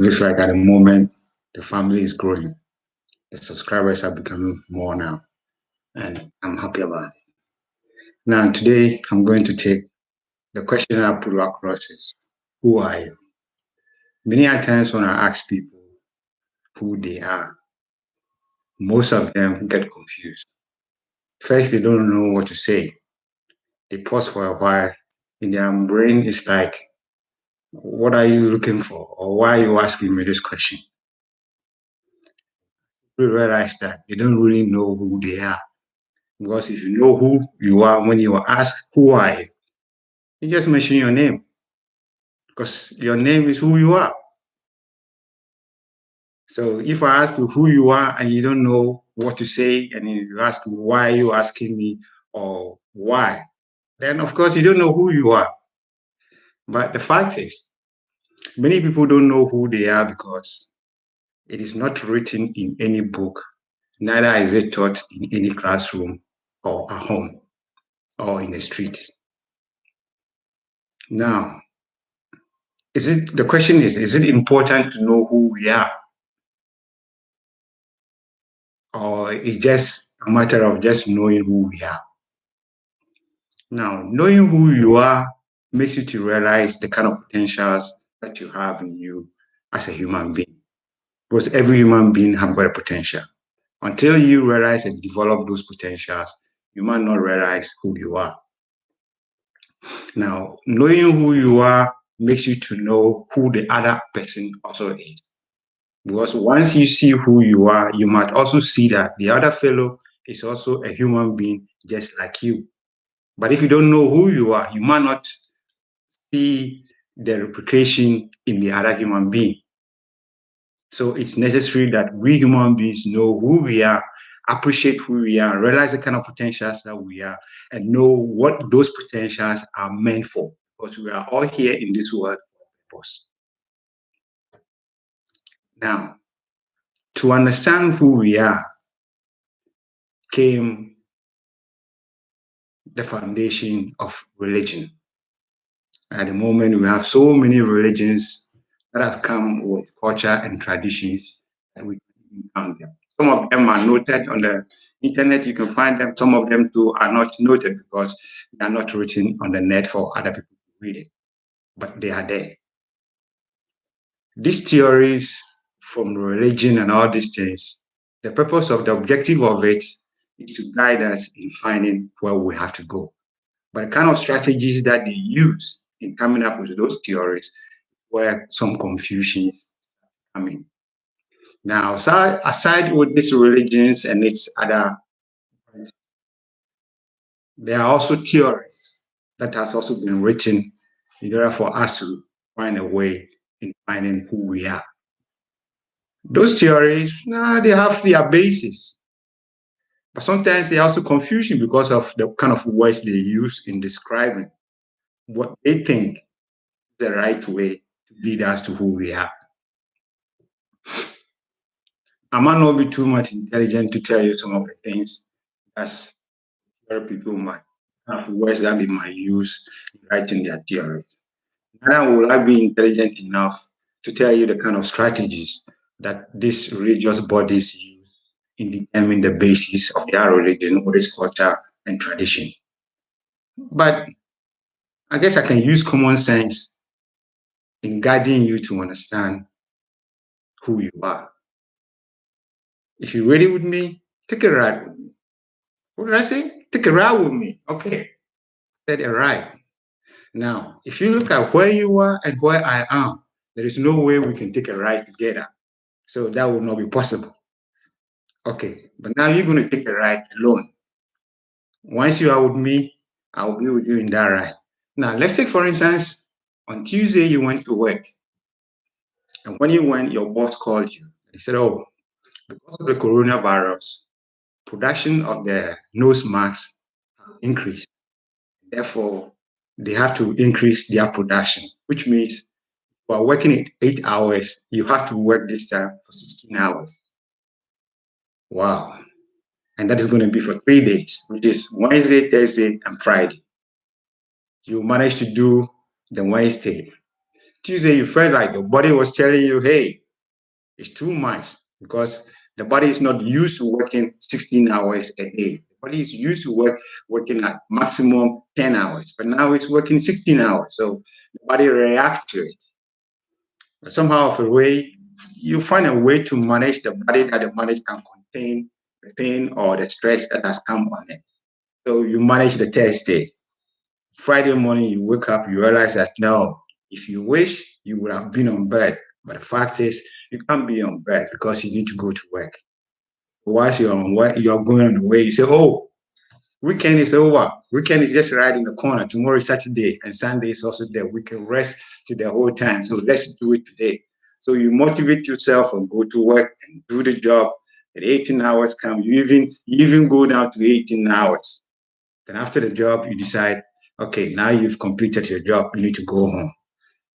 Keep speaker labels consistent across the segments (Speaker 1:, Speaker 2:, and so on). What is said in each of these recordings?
Speaker 1: Looks like at the moment the family is growing. The subscribers are becoming more now, and I'm happy about it. Now, today I'm going to take the question I put across is, who are you? Many times when I ask people who they are, most of them get confused. First, they don't know what to say. They pause for a while. In their brain, it's like, what are you looking for? Or why are you asking me this question? We realize that they don't really know who they are. Because if you know who you are, when you are asked, who are you? You just mention your name. Because your name is who you are. So if I ask you who you are and you don't know what to say, and you ask me, why are you asking me, or why, then of course you don't know who you are. But the fact is, many people don't know who they are because it is not written in any book, neither is it taught in any classroom or at home or in the street. Now, the question is it important to know who we are? Or it's just a matter of just knowing who we are? Now, knowing who you are makes you to realize the kind of potentials that you have in you as a human being. Because every human being has got a potential. Until you realize and develop those potentials, you might not realize who you are. Now, knowing who you are makes you to know who the other person also is. Because once you see who you are, you might also see that the other fellow is also a human being just like you. But if you don't know who you are, you might not see the replication in the other human being. So it's necessary that we human beings know who we are, appreciate who we are, realize the kind of potentials that we are, and know what those potentials are meant for. Because we are all here in this world for a purpose. Now, to understand who we are came the foundation of religion. At the moment, we have so many religions that have come with culture and traditions that we can count them. Some of them are noted on the internet, you can find them. Some of them too are not noted because they are not written on the net for other people to read it, but they are there. These theories from religion and all these things, the purpose of the objective of it is to guide us in finding where we have to go. But the kind of strategies that they use in coming up with those theories where some confusion coming. Now, aside with these religions and its other, there are also theories that has also been written in order for us to find a way in finding who we are. Those theories, they have their basis, but sometimes they are also confusion because of the kind of words they use in describing what they think is the right way to lead us to who we are. I might not be too much intelligent to tell you some of the things as other people might have words that they might use in writing their theories. Neither will I be intelligent enough to tell you the kind of strategies that these religious bodies use in determining the basis of their religion or its culture and tradition. But I guess I can use common sense in guiding you to understand who you are. If you're ready with me, take a ride with me. What did I say? Take a ride with me. Okay. Said a ride. Now, if you look at where you are and where I am, there is no way we can take a ride together. So that will not be possible. Okay, but now you're going to take a ride alone. Once you are with me, I will be with you in that ride. Now, let's take, for instance, on Tuesday, you went to work. And when you went, your boss called you. He said, oh, because of the coronavirus, production of the nose masks increased. Therefore, they have to increase their production, which means while working 8 hours, you have to work this time for 16 hours. Wow. And that is going to be for 3 days, which is Wednesday, Thursday, and Friday. You manage to do the Wednesday. Tuesday, you felt like your body was telling you, hey, it's too much because the body is not used to working 16 hours a day. The body is used to working at maximum 10 hours, but now it's working 16 hours. So the body reacts to it. But somehow, of a way, you find a way to manage the body that the body can contain the pain or the stress that has come on it. So you manage the Thursday. Friday morning, you wake up, you realize that no, if you wish, you would have been on bed. But the fact is, you can't be on bed because you need to go to work. Once you're on work, you're going on the way, you say, oh, weekend is over. Weekend is just right in the corner. Tomorrow is Saturday, and Sunday is also there. We can rest to the whole time. So let's do it today. So you motivate yourself and go to work and do the job. At 18 hours come, you even go down to 18 hours. Then after the job, you decide, okay, now you've completed your job, you need to go home.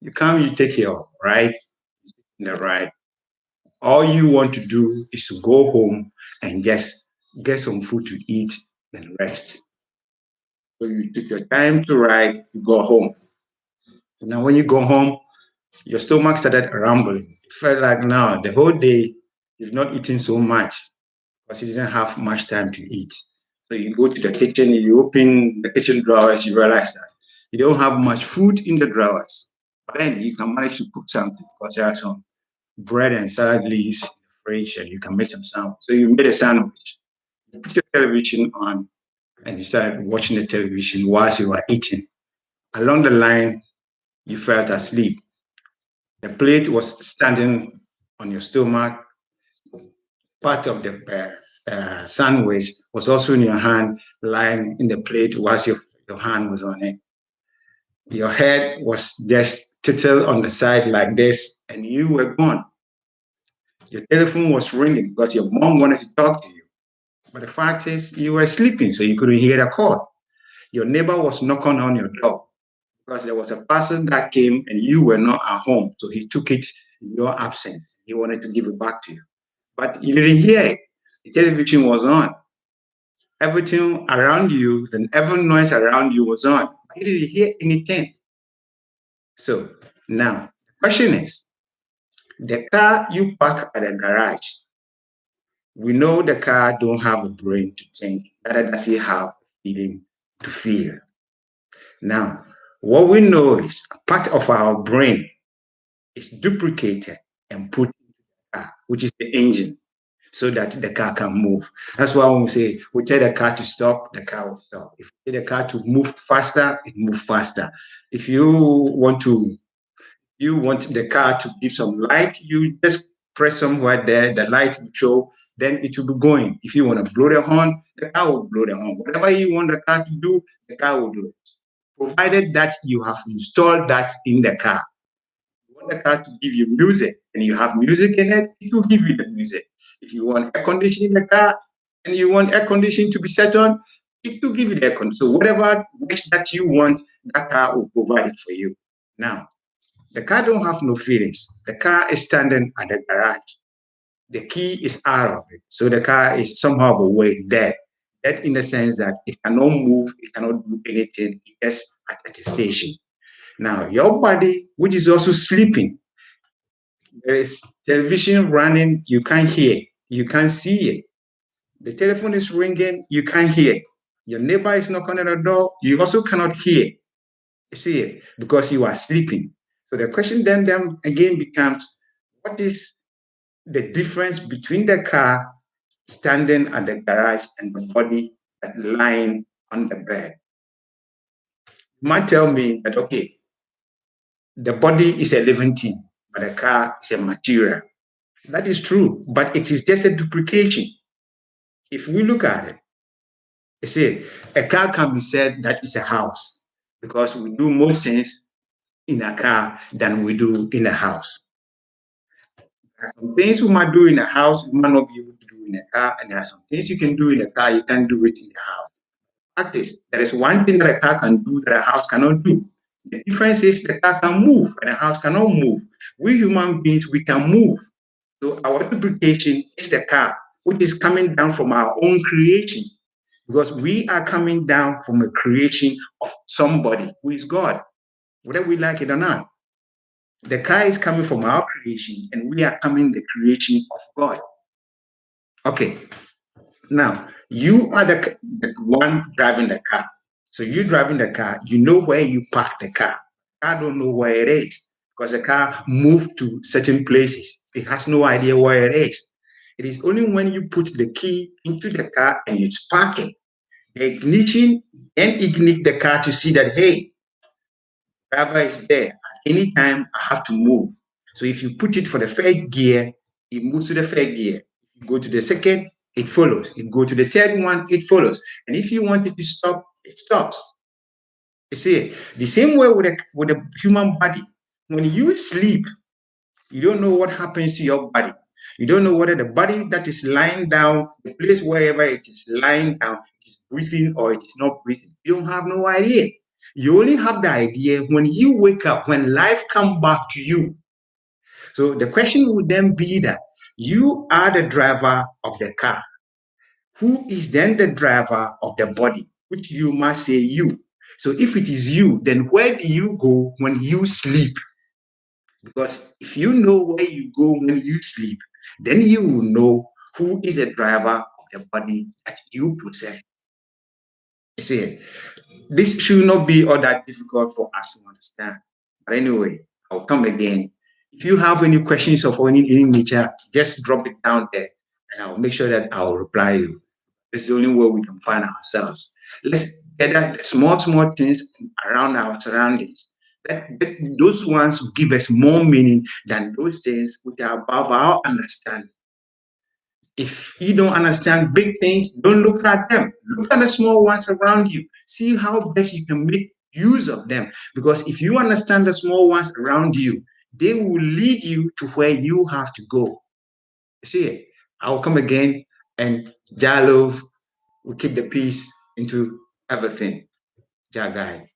Speaker 1: You come, you take your ride, in the ride. All you want to do is to go home and just get some food to eat and rest. So you took your time to ride, you go home. Now when you go home, your stomach started rumbling. It felt like now the whole day you've not eaten so much because you didn't have much time to eat. So you go to the kitchen, you open the kitchen drawers, you realize that you don't have much food in the drawers. But then you can manage to cook something because there are some bread and salad leaves in the fridge and you can make some sandwich. So you made a sandwich. You put your television on and you started watching the television whilst you were eating. Along the line, you felt asleep. The plate was standing on your stomach. Part of the sandwich was also in your hand, lying in the plate whilst your hand was on it. Your head was just tilted on the side like this, and you were gone. Your telephone was ringing because your mom wanted to talk to you. But the fact is, you were sleeping, so you couldn't hear the call. Your neighbor was knocking on your door because there was a person that came and you were not at home. So he took it in your absence. He wanted to give it back to you. But you didn't hear it. The television was on. Everything around you, every noise around you was on. You didn't hear anything. So now the question is, the car you park at the garage, we know the car don't have a brain to think, neither does it have a feeling to feel. Now, what we know is a part of our brain is duplicated and put in the car, which is the engine, so that the car can move. That's why when we tell the car to stop, the car will stop. If we tell the car to move faster, it moves faster. If you want the car to give some light, you just press somewhere there, the light will show, then it will be going. If you want to blow the horn, the car will blow the horn. Whatever you want the car to do, the car will do it. Provided that you have installed that in the car. You want the car to give you music and you have music in it, it will give you the music. If you want air conditioning in the car and you want air conditioning to be set on, it will give you the air conditioning. So whatever wish that you want, that car will provide it for you. Now, the car don't have no feelings. The car is standing at the garage. The key is out of it. So the car is somehow away dead. Dead in the sense that it cannot move, it cannot do anything, it's just at the station. Now, your body, which is also sleeping, there is television running, you can't hear, you can't see it. The telephone is ringing, you can't hear. Your neighbor is knocking on the door, you also cannot hear. You see it because you are sleeping. So the question then again becomes, what is the difference between the car standing at the garage and the body lying on the bed? You might tell me that, okay, the body is a living thing, but the car is a material. That is true, but it is just a duplication. If we look at it, you see, a car can be said that is a house because we do more things in a car than we do in a house. There are some things we might do in a house, we might not be able to do in a car, and there are some things you can do in a car, you can't do it in the house. Fact is, there is one thing that a car can do that a house cannot do. The difference is the car can move and a house cannot move. We human beings, we can move. So our duplication is the car, which is coming down from our own creation, because we are coming down from a creation of somebody who is God, whether we like it or not. The car is coming from our creation, and we are coming the creation of God. Okay. Now, you are the one driving the car. So you driving the car, you know where you park the car. I don't know where it is because the car moved to certain places. It has no idea where it is. It is only when you put the key into the car and it's parking, the ignition, and ignite the car to see that, hey, driver is there. At any time, I have to move. So if you put it for the first gear, it moves to the first gear. If you go to the second, it follows. If you go to the third one, it follows. And if you want it to stop, it stops. You see, the same way with the human body. When you sleep, you don't know what happens to your body. You don't know whether the body that is lying down, the place wherever it is lying down, is breathing or it is not breathing. You don't have no idea. You only have the idea when you wake up, when life comes back to you. So the question would then be that you are the driver of the car. Who is then the driver of the body? Which you must say you. So if it is you, then where do you go when you sleep? Because if you know where you go when you sleep, then you will know who is the driver of the body that you possess. You see, this should not be all that difficult for us to understand. But anyway, I'll come again. If you have any questions of any nature, just drop it down there and I'll make sure that I'll reply you. It's the only way we can find ourselves. Let's gather the small things around our surroundings. Those ones will give us more meaning than those things which are above our understanding. If you don't understand big things, don't look at them. Look at the small ones around you. See how best you can make use of them. Because if you understand the small ones around you, they will lead you to where you have to go. See it? I'll come again and Jah love will keep the peace into everything. Jah guide.